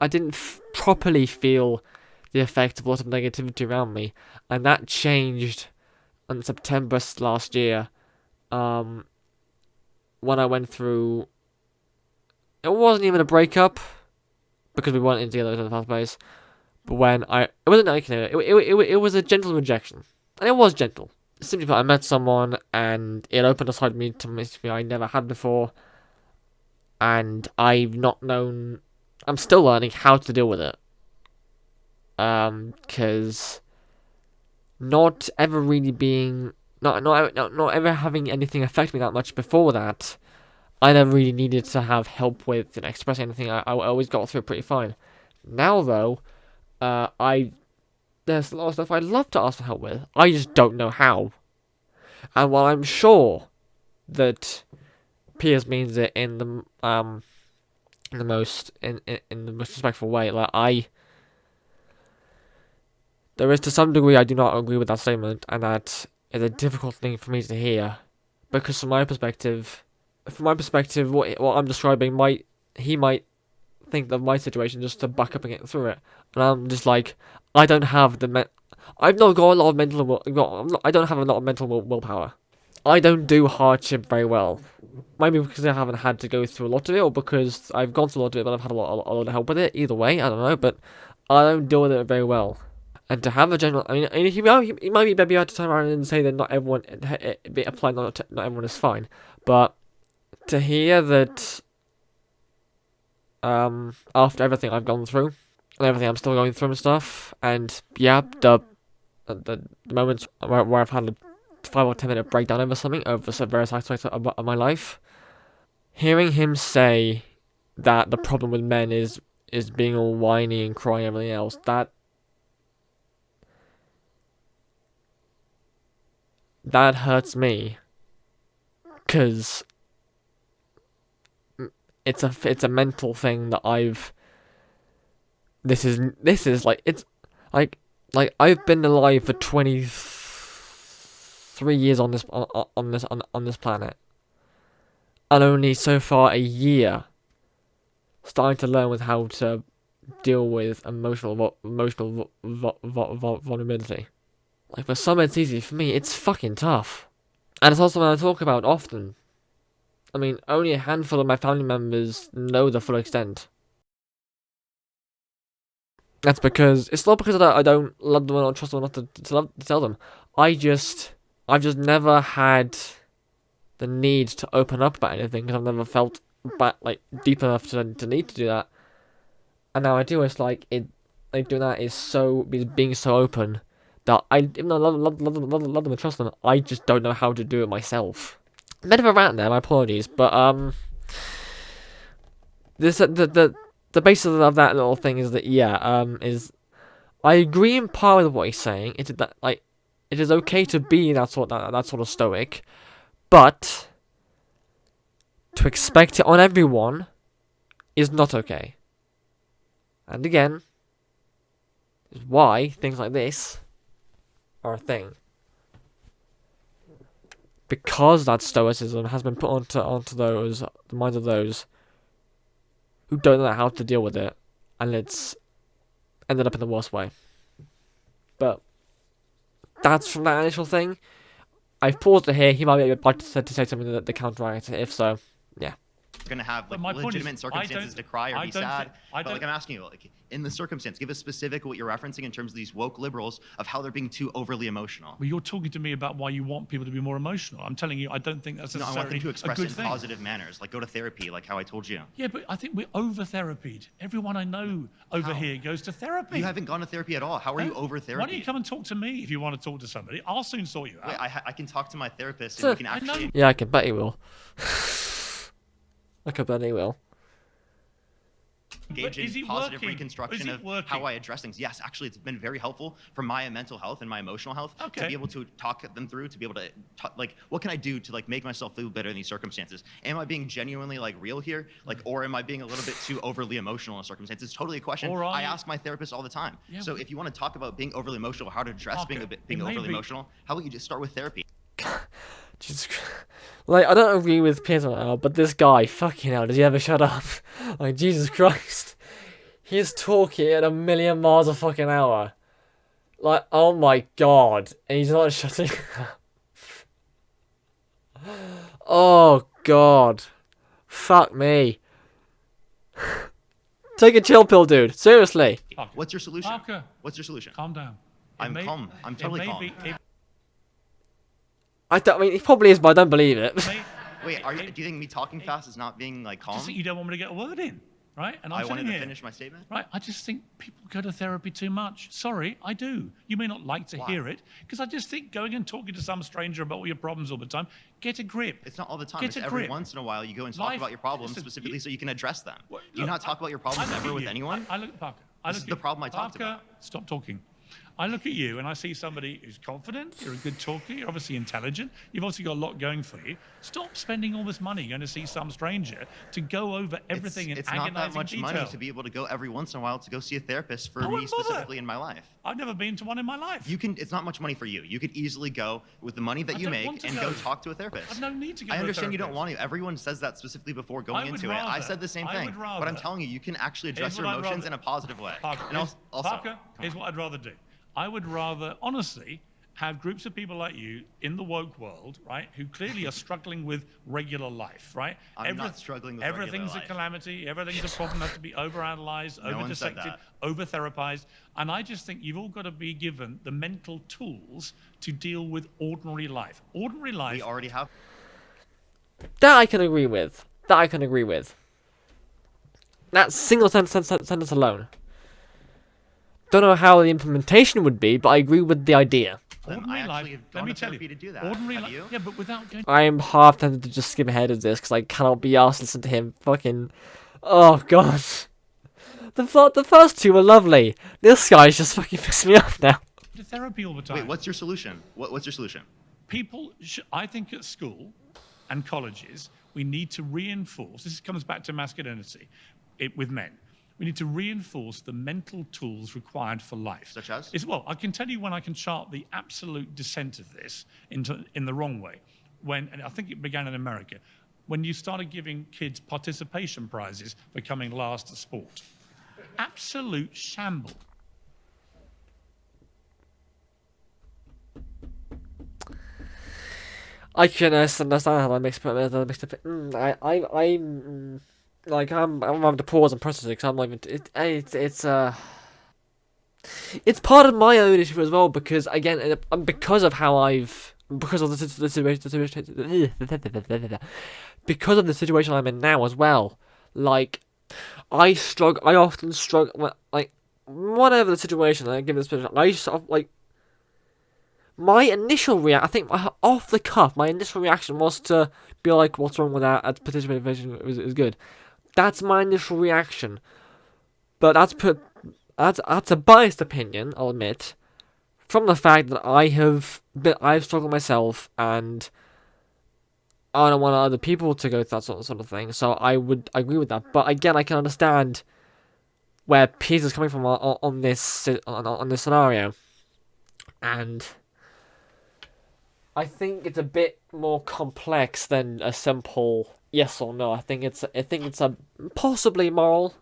didn't properly feel the effect of a lot of negativity around me, and that changed in September last year, when I went through. It wasn't even a breakup, because we weren't together in the first place. But it was a gentle rejection, and it was gentle. Simply put, I met someone, and it opened a side of me to me I never had before, and I've not known. I'm still learning how to deal with it. Because not ever really being not ever having anything affect me that much before that, I never really needed to have help with expressing anything. I always got through it pretty fine. Now though, there's a lot of stuff I'd love to ask for help with. I just don't know how. And while I'm sure that Piers means it in the most respectful way. Like there is to some degree I do not agree with that statement, and that is a difficult thing for me to hear, because from my perspective, what I'm describing he might think of my situation just to back up and get through it, and I'm just like, I don't have I've not got a lot of I don't have a lot of mental willpower. I don't do hardship very well. Maybe because I haven't had to go through a lot of it, or because I've gone through a lot of it, but I've had a lot of help with it. Either way, I don't know, but I don't deal with it very well. And to have a general, I mean, he might be maybe able to turn around and say that not everyone, not everyone is fine, but to hear that, after everything I've gone through, and everything I'm still going through and stuff, and yeah, the moments where I've had a 5 or 10 minute breakdown over something, over some various aspects of my life, hearing him say that the problem with men is being all whiny and crying and everything else, that hurts me, because it's a mental thing that this is like, it's like I've been alive for 23 years on this planet, and only so far a year starting to learn with how to deal with emotional vulnerability. Like, for some it's easy, for me it's fucking tough. And it's also something I talk about often. I mean, only a handful of my family members know the full extent. That's because, it's not because I don't love them or trust them enough to tell them. I've just never had the need to open up about anything, because I've never felt deep enough to need to do that. And now I do. It's like doing that is being so open that even though I love them and trust them, I just don't know how to do it myself. A bit of a rant there, my apologies, but the basis of that little thing is that I agree in part with what he's saying. It is okay to be that sort of stoic, but to expect it on everyone is not okay. And again, is why things like this are a thing. Because that stoicism has been put onto the minds of those who don't know how to deal with it, and it's ended up in the worst way. But that's from that initial thing. I've paused it here. He might be able to say something that counteracts it. If so, yeah. Going to have legitimate circumstances to cry or be sad. But I'm asking you, in the circumstance, give us specific what you're referencing in terms of these woke liberals of how they're being too overly emotional. Well, you're talking to me about why you want people to be more emotional. I'm telling you, I don't think that's necessarily I want them to express it in thing. Positive manners, like go to therapy, like how I told you. Yeah, but I think we're over-therapied. Everyone I know over here goes to therapy. You haven't gone to therapy at all. How are you over-therapy? Why don't you come and talk to me if you want to talk to somebody? I'll soon sort you out. Wait, I can talk to my therapist and we can actually... Yeah, I can bet he will. I can bet he will. Engage in positive reconstruction of how I address things. Yes, actually, it's been very helpful for my mental health and my emotional health to be able to talk them through, to be able to, what can I do to, make myself feel better in these circumstances? Am I being genuinely, real here? Or am I being a little bit too overly emotional in circumstances? It's totally a question I ask my therapist all the time. Yeah, so if you want to talk about being overly emotional, how to address being overly emotional, how about you just start with therapy? Jesus Christ. I don't agree with Piers right now, but this guy, fucking hell, does he ever shut up? Jesus Christ. He's talking at 1,000,000 miles a fucking hour. Oh my god. And he's not shutting up. Oh god. Fuck me. Take a chill pill, dude. Seriously. What's your solution? Parker, what's your solution? Calm down. I'm calm. I'm totally calm. I mean, he probably is, but I don't believe it. Wait, do you think me talking fast is not being calm? I just think you don't want me to get a word in, right? And I wanted to finish my statement. Right, I just think people go to therapy too much. Sorry, I do. You may not like to hear it, because I just think going and talking to some stranger about all your problems all the time, get a grip. It's not all the time. It's every once in a while you go and talk about your problems specifically so you can address them. Do you not talk about your problems ever with anyone? I look at Parker. This is the problem I talked about. Stop talking. I look at you and I see somebody who's confident, you're a good talker, you're obviously intelligent, you've obviously got a lot going for you. Stop spending all this money going to see some stranger to go over everything in It's agonizing not that much detail. money to be able to go every once in a while to go see a therapist for I me wouldn't bother. specifically in my life. I've never been to one in my life. It's not much money for you. You could easily go with the money that I you don't make want to and go. go talk to a therapist. I've no need to go I to a understand you don't therapist. want to. Everyone says that specifically before going I would into it. I rather- said the same I thing. would But I'm rather- telling you, you can actually address Here's your what I'd emotions rather- in a positive way. Parker, And also, Parker, here's what I'd rather do. I would rather, honestly, have groups of people like you in the woke world, right, who clearly are struggling with regular life, right? I'm not struggling with regular everything's life. a calamity, everything's a problem, has to be overanalyzed, No one said over-dissected, that. over-therapized, and I just think you've all got to be given the mental tools to deal with ordinary life. Ordinary life. we already have. That I can agree with. That single sentence alone. Don't know how the implementation would be, but I agree with the idea. Ordinary I life. actually have Let gone me to tell you. therapy to do that. Ordinary Have life. you? Yeah, but without going. I am half tempted to just skip ahead of this because I cannot be asked to listen to him fucking. Oh god. The first two were lovely. This guy's just fucking pissing me off now. to therapy all the time. Wait, what's your solution? What's your solution? I think at school and colleges, we need to reinforce, this comes back to masculinity with men. We need to reinforce the mental tools required for life. Such as? Well, I can tell you when I can chart the absolute descent of this in the wrong way. And I think it began in America, when you started giving kids participation prizes for coming last at sport. Absolute shamble. I can understand how that makes I'm having to pause and process it because I'm like it's part of my own issue as well because again because of the situation I'm in now as well. Like I often struggle like whatever the situation. I give this position. I sort of like. My initial reaction, I think, off the cuff, my initial reaction was to be like, what's wrong with that? Participation is good. That's my initial reaction. But that's a biased opinion, I'll admit, from the fact that I've struggled myself, and I don't want other people to go through that sort of thing, so I agree with that. But again, I can understand where Piers is coming from on this scenario. And I think it's a bit more complex than a simple yes or no. I think it's a possibly moral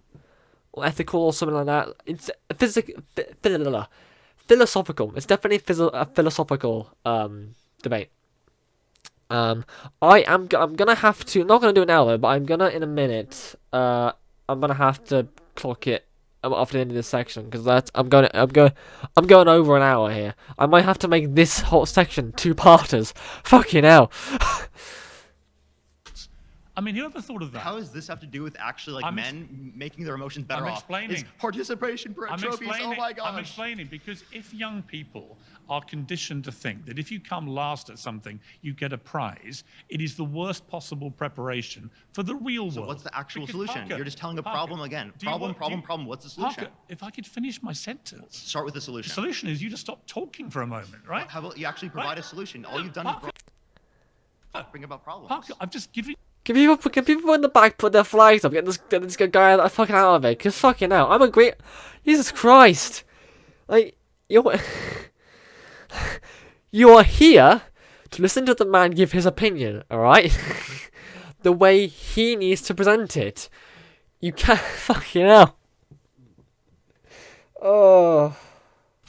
or ethical or something like that. It's philosophical. It's definitely a philosophical debate. I'm gonna have to, not gonna do it now though, but I'm gonna in a minute. I'm gonna have to clock it after the end of this section because I'm going over an hour here. I might have to make this whole section 2-parters. Fucking hell. I mean, whoever thought of that? How does this have to do with actually like men making their emotions better I'm off? explaining. It's participation trophies. Oh my gosh. I'm explaining because if young people are conditioned to think that if you come last at something, you get a prize, it is the worst possible preparation for the real world. So what's the actual Because, solution? Parker, You're just telling a Parker, problem again. do you want- do you- Problem. What's the solution? Parker, if I could finish my sentence. Start with the solution. The solution is you just stop talking for a moment, right? How about you actually provide a solution? All you've done Parker, is bring about problems. Parker, I've just given. Can people in the back put their flags up? Get this guy fucking out of it. Cause fucking hell, I'm a great. Jesus Christ, like you are here to listen to the man give his opinion. All right, the way he needs to present it. You can't fucking hell. Oh.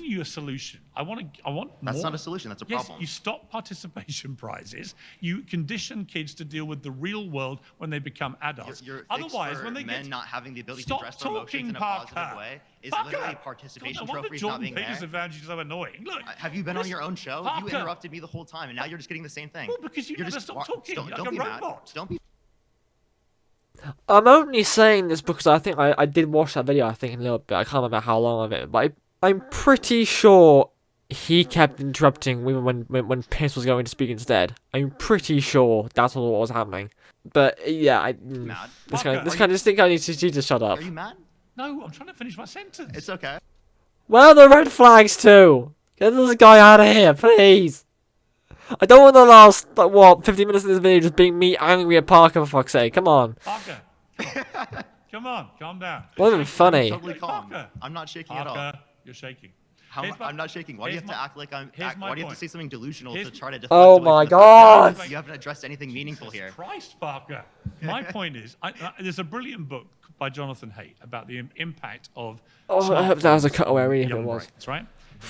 You a solution. I want That's more. not a solution. That's a Yes, problem. you stop participation prizes. You condition kids to deal with the real world when they become adults. Your fix Otherwise, for when they men get not having the ability to Stop address their emotions talking, in a Parker. positive way is Parker! literally participation God, no wonder trophies not Jordan being Peterson there. found you so annoying. Look, Have you been on your own show? Parker. You interrupted me the whole time, and now you're just getting the same thing. Well, because you You're never just stop talking, Don't, like don't a be mad. robot. Don't be. I'm only saying this because I think I did watch that video. I think a little bit. I can't remember how long of it, but I'm pretty sure he kept interrupting when Piers was going to speak instead. I'm pretty sure that's what was happening. But yeah, Mad. this guy needs to shut up. Are you mad? no, I'm trying to finish my sentence. It's okay. Where are the red flags to? Get this guy out of here, please. I don't want the last, 50 minutes of this video just being me angry at Parker, for fuck's sake. Come on. Parker, come on, calm down. Not even funny. Totally calm. Parker. I'm not shaking at all. Parker, you're shaking. I'm not shaking. Why do you have to act like I'm? Why do you have to say something delusional to try to deflect Oh away my from the fact that God. you haven't addressed anything meaningful here. Christ, Parker. My point is, there's a brilliant book by Jonathan Haidt about the impact of. Oh, I hope that was a smartphones cutaway on reading, young it was. brains, right?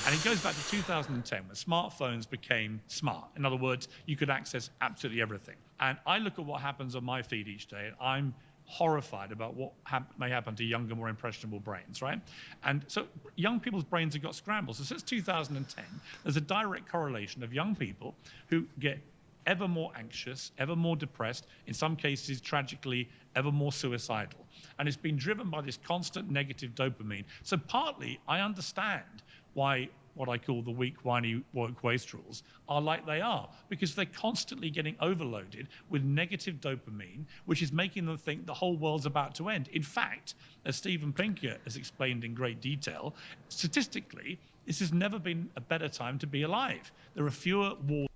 And it goes back to 2010 when smartphones became smart. In other words, you could access absolutely everything. And I look at what happens on my feed each day, and I'm horrified about what may happen to younger, more impressionable brains, right? And so young people's brains have got scrambled. So since 2010, there's a direct correlation of young people who get ever more anxious, ever more depressed, in some cases, tragically, ever more suicidal. And it's been driven by this constant negative dopamine. So partly, I understand why what I call the weak, whiny, woke wastrels are like they are, because they're constantly getting overloaded with negative dopamine, which is making them think the whole world's about to end. In fact, as Steven Pinker has explained in great detail, statistically, this has never been a better time to be alive. There are fewer wars.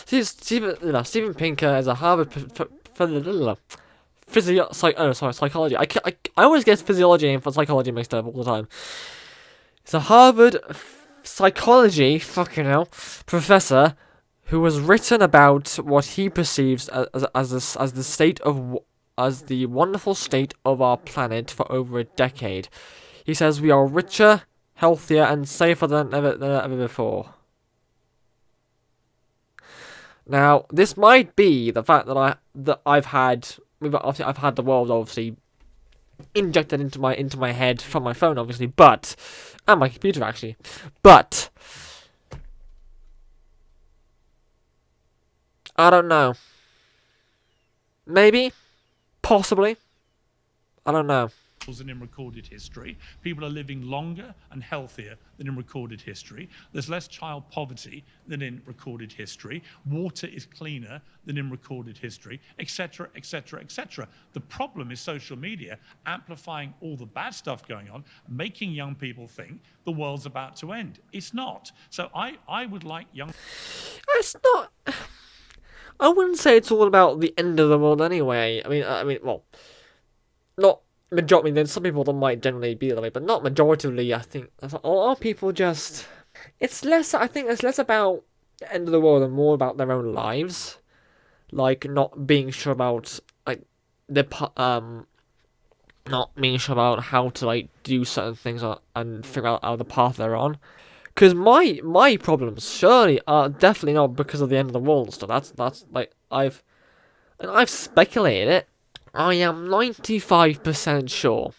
Steven Pinker is a Harvard psychology. I always get physiology and psychology mixed up all the time. It's a Harvard psychology, professor who has written about what he perceives as the wonderful state of our planet for over a decade. He says we are richer, healthier, and safer than ever before. Now, this might be the fact that I've had the world obviously injected into my head from my phone, obviously, and my computer actually, but I don't know. Maybe, possibly, I don't know. Than in recorded history. People are living longer and healthier than in recorded history. There's less child poverty than in recorded history. Water is cleaner than in recorded history, etc., etc., etc. The problem is social media amplifying all the bad stuff going on, making young people think the world's about to end. It's not. So I would like young... It's not... I wouldn't say it's all about the end of the world anyway. I mean, well, not... Majority, then some people that might generally be that way, but not majoritively. I think a lot of people just. I think it's less about the end of the world and more about their own lives, like not being sure about not being sure about how to do certain things and figure out the path they're on. Because my problems surely are definitely not because of the end of the world and stuff. That's I've speculated it. I am 95% sure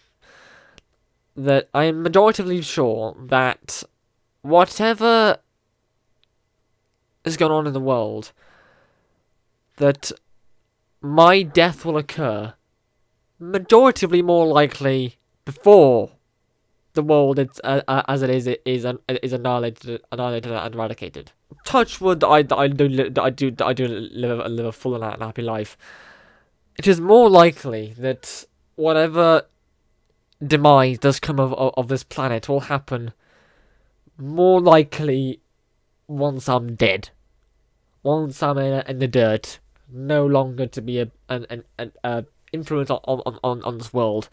that I am majoritively sure that whatever is going on in the world, that my death will occur majoritively more likely before the world as it is annihilated and eradicated. Touch wood, I do live a full and happy life. It is more likely that whatever demise does come of this planet will happen more likely once I'm dead. Once I'm in the dirt. No longer to be an influence on this world.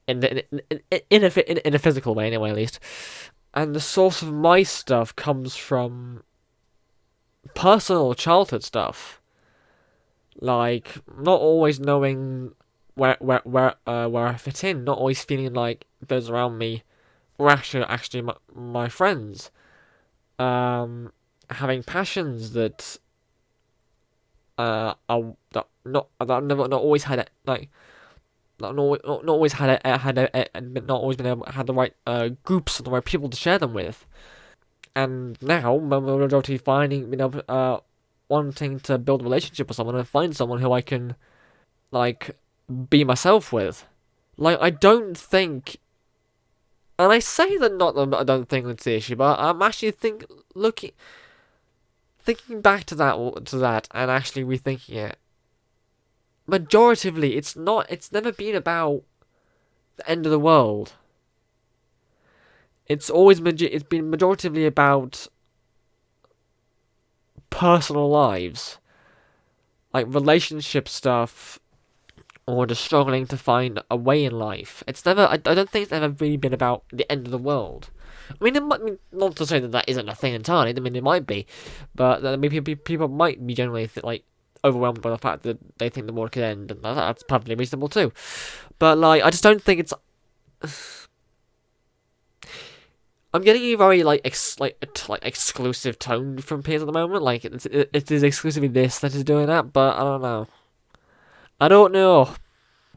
In a physical way, anyway, at least. And the source of my stuff comes from personal childhood stuff. Like, not always knowing where I fit in, not always feeling like those around me were actually my friends. Having passions that I've not always had it, like not always had the right groups and the right people to share them with. And now, majority finding wanting to build a relationship with someone and find someone who I can, be myself with. I don't think... And I say that I don't think that's the issue, but I'm actually thinking back to that and actually rethinking it. majoritively, it's not. It's never been about the end of the world. It's been majoritively about personal lives, like relationship stuff, or just struggling to find a way in life. It's never. I don't think it's ever really been about the end of the world. I mean, not to say that that isn't a thing entirely. I mean, it might be, but people might be generally like overwhelmed by the fact that they think the world could end, and that's perfectly reasonable too. But like, I just don't think it's. I'm getting a very exclusive tone from Piers at the moment. Like it is exclusively this that is doing that, but I don't know. I don't know.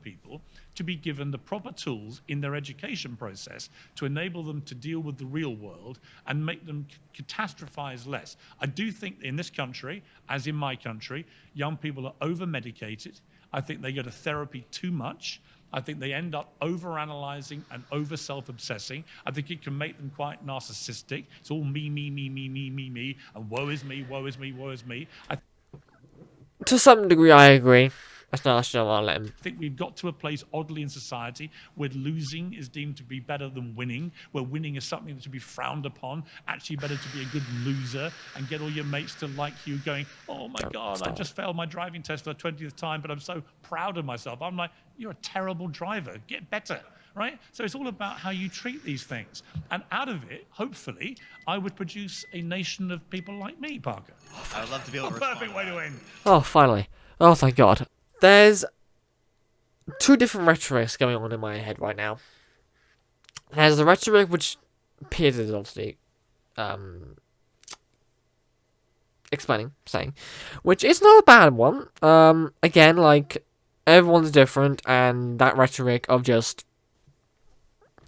People to be given the proper tools in their education process to enable them to deal with the real world and make them catastrophize less. I do think in this country, as in my country, young people are over-medicated. I think they go to therapy too much. I think they end up over-analyzing and over-self-obsessing. I think it can make them quite narcissistic. It's all me, and woe is me, woe is me, woe is me. To some degree, I agree. That's not I'll let him. I think we've got to a place, oddly, in society where losing is deemed to be better than winning, where winning is something to be frowned upon. Actually, better to be a good loser and get all your mates to like you, going, "Oh my God, I just failed my driving test for the 20th time, but I'm so proud of myself." I'm like, "You're a terrible driver. Get better." Right? So it's all about how you treat these things. And out of it, hopefully, I would produce a nation of people like me, Parker. I would love to be able to respond. Perfect way to end. Oh, finally. Oh, thank God. There's two different rhetorics going on in my head right now. There's the rhetoric which Piers is obviously saying, which is not a bad one. Again, like, everyone's different, and that rhetoric of just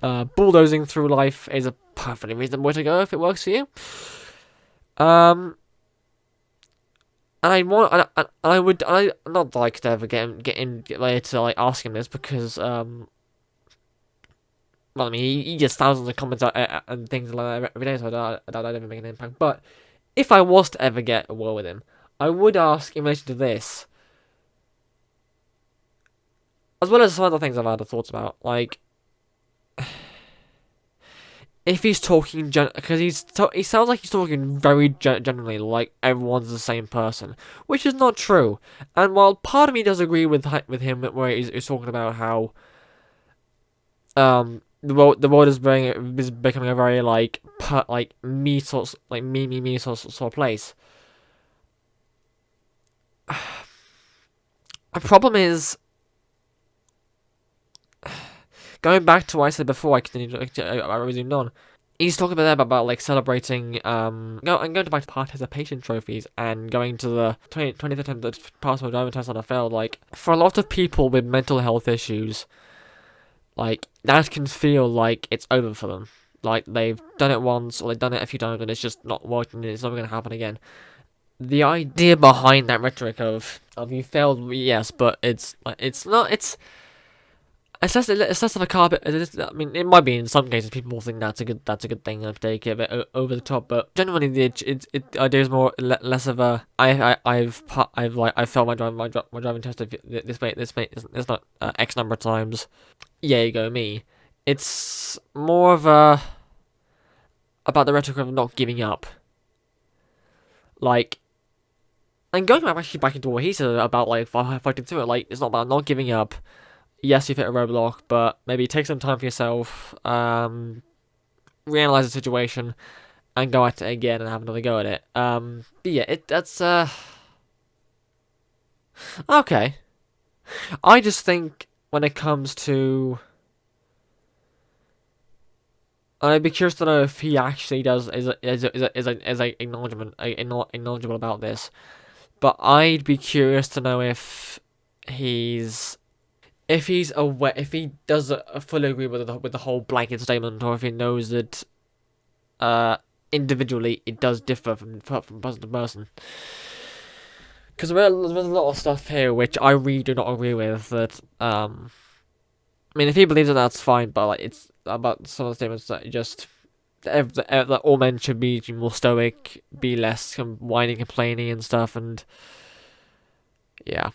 bulldozing through life is a perfectly reasonable way to go if it works for you. And I would not like to ever get later to like ask him this because well, I mean he gets thousands of comments and things like that every day, so I doubt I'd ever make an impact. But if I was to ever get a war with him, I would ask in relation to this, as well as some other things I've had thoughts about, like if he's talking because he sounds like he's talking very generally, like everyone's the same person, which is not true. And while part of me does agree with him, where he's talking about how the world is becoming a very me sort of place. The problem is, going back to what I said before, I resumed on. He's talking about like celebrating, going to back to participation trophies and going to the 20th attempt to pass my driving test on a failed. Like, for a lot of people with mental health issues, like, that can feel like it's over for them. Like, they've done it once, or they've done it a few times, and it's just not working, and it's never going to happen again. The idea behind that rhetoric of you failed, yes, but it's less of a carpet. I mean, it might be in some cases. People think that's a good thing. I've taken it a bit over the top, but generally, the idea is more less of a I've failed my driving test. This mate it's not X number of times. Yeah, you go me. It's more of a about the rhetoric of not giving up. Like, and going back into what he said about like fighting through it. Like, it's not about not giving up. Yes, you've hit a roadblock, but maybe take some time for yourself, reanalyze the situation, and go at it again and have another go at it. But yeah, that's okay. I just think when it comes to, I'd be curious to know if he actually is acknowledgeable about this. But I'd be curious to know if he's aware, if he does fully agree with the whole blanket statement, or if he knows that individually it does differ from person to person. Because there's a lot of stuff here which I really do not agree with. That I mean, if he believes it, that's fine. But like, it's about some of the statements that just that all men should be more stoic, be less whining, complaining, and stuff, and yeah.